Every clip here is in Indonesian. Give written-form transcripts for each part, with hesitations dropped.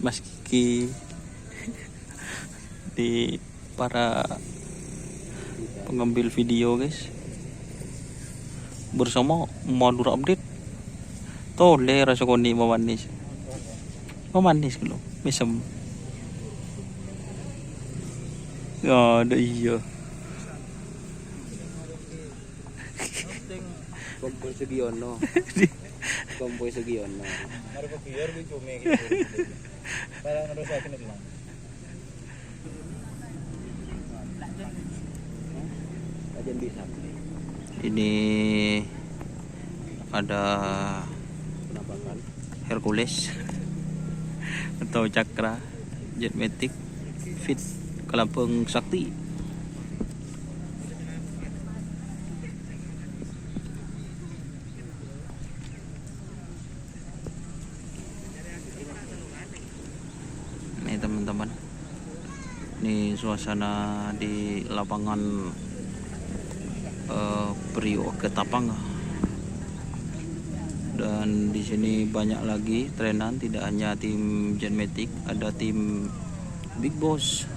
meski di para pengambil video guys bersama Madura update tole rasa koni memanis gitu mesem ya ada iya Kompoy Sugiono. Kompoy Sugiono. Mari ko biar di cumi gitu. Parang narusakin lang. Ajan bisa. ini ada Penampakan. Hercules atau Cakra Jetmatic Fit Kalampung Sakti. Nih teman-teman, ini suasana di lapangan Priok Ketapang, dan di sini banyak lagi trenan, tidak hanya tim Jetmatic, ada tim Big Boss,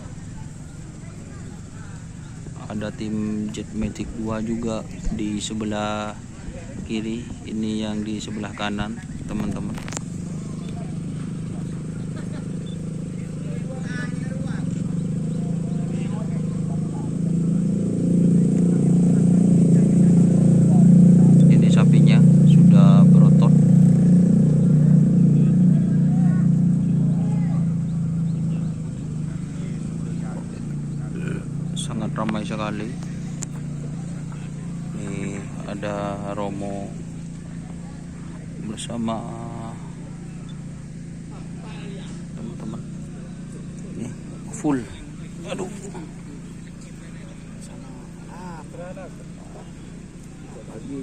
ada tim Jetmatic 2 juga di sebelah kiri, ini yang di sebelah kanan teman-teman. Ini sapinya sudah berotot. Sangat ramai sekali. Ini ada Romo bersama teman-teman. Ini full. Aduh. Lagi.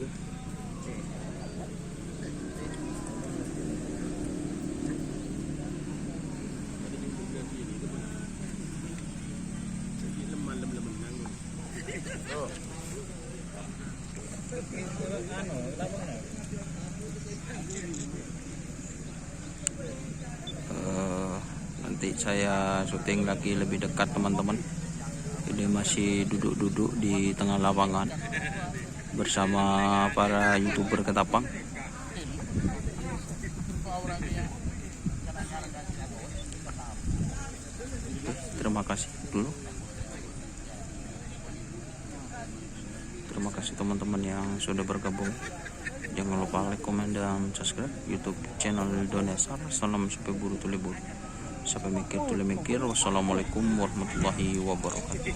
Nanti saya syuting lagi lebih dekat teman-teman. Ini masih duduk-duduk di tengah lapangan bersama para YouTuber Ketapang. Terima kasih dulu. Terima kasih teman-teman yang sudah bergabung. Jangan lupa like, komen, dan subscribe YouTube channel Donesar. Salam sampai buru tuli buru. Sampai mikir tuli mikir. Wassalamualaikum warahmatullahi wabarakatuh.